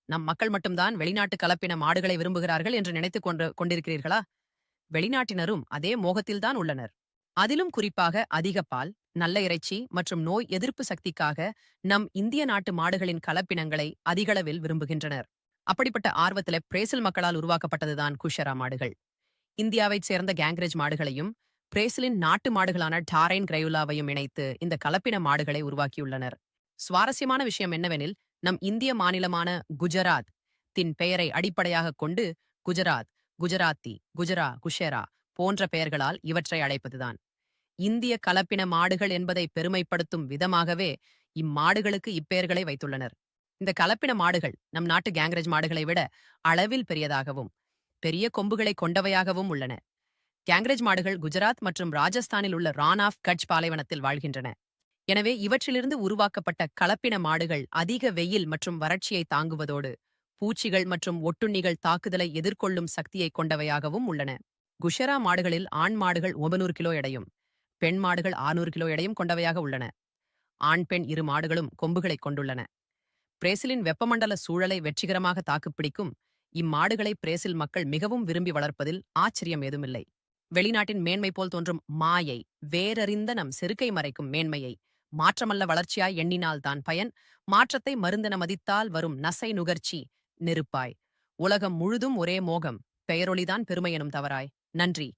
நம் மக்கள் மட்டும்தான் வெளிநாட்டு கலப்பின மாடுகளை விரும்புகிறார்கள் என்று நினைத்துக் கொண்டிருக்கிறீர்களா? வெளிநாட்டினரும் அதே மோகத்தில்தான் உள்ளனர். அதிலும் குறிப்பாக அதிக பால், நல்ல இறைச்சி மற்றும் நோய் எதிர்ப்பு சக்திக்காக நம் இந்திய நாட்டு மாடுகளின் கலப்பினங்களை அதிகளவில் விரும்புகின்றனர். அப்படிப்பட்ட ஆர்வத்தில பிரேசில் மக்களால் உருவாக்கப்பட்டதுதான் குஷரா மாடுகள். இந்தியாவைச் சேர்ந்த கேங்கிரேஜ் மாடுகளையும் பிரேசிலின் நாட்டு மாடுகளான டாரைன் கிரையுலாவையும் இணைத்து இந்த கலப்பின மாடுகளை உருவாக்கியுள்ளனர். சுவாரஸ்யமான விஷயம் என்னவெனில், நம் இந்திய மாநிலமான குஜராத் தின் பெயரை அடிப்படையாகக் கொண்டு குஜராத், குஜராத்தி, குஷேரா போன்ற பெயர்களால் இவற்றை அழைப்பதுதான். இந்திய கலப்பின மாடுகள் என்பதை பெருமைப்படுத்தும் விதமாகவே இம்மாடுகளுக்கு இப்பெயர்களை வைத்துள்ளனர். இந்த கலப்பின மாடுகள் நம் நாட்டு கேங்கிரேஜ் மாடுகளை விட அளவில் பெரியதாகவும் பெரிய கொம்புகளை கொண்டவையாகவும் உள்ளன. கேங்கிரேஜ் மாடுகள் குஜராத் மற்றும் ராஜஸ்தானில் உள்ள ரான் ஆஃப் கட்ச் பாலைவனத்தில் வாழ்கின்றன. எனவே இவற்றிலிருந்து உருவாக்கப்பட்ட கலப்பின மாடுகள் அதிக வெயில் மற்றும் வறட்சியை தாங்குவதோடு பூச்சிகள் மற்றும் ஒட்டுண்ணிகள் தாக்குதலை எதிர்கொள்ளும் சக்தியை கொண்டவையாகவும் உள்ளன. குஷரா மாடுகளில் ஆண் மாடுகள் 900 கிலோ எடையும் பெண் மாடுகள் 600 கிலோ எடையும் கொண்டவையாக உள்ளன. ஆண் பெண் இரு மாடுகளும் கொம்புகளை கொண்டுள்ளன. பிரேசிலின் வெப்பமண்டல சூழலை வெற்றிகரமாக தாக்குப்பிடிக்கும் இம்மாடுகளை பிரேசில் மக்கள் மிகவும் விரும்பி வளர்ப்பதில் ஆச்சரியம் ஏதுமில்லை. வெளிநாட்டின் மேன்மை போல் தோன்றும் மாயை வேரறிந்த நம் செருக்கை மறைக்கும் மேன்மையை மாற்றமல்ல வளர்ச்சியாய் எண்ணினால் தான் பயன். மாற்றத்தை மருந்தென மதித்தால் வரும் நசை நுகர்ச்சி நெருப்பாய். உலகம் முழுதும் ஒரே மோகம், பெயரொளிதான் பெருமை எனும் தவறாய். நன்றி.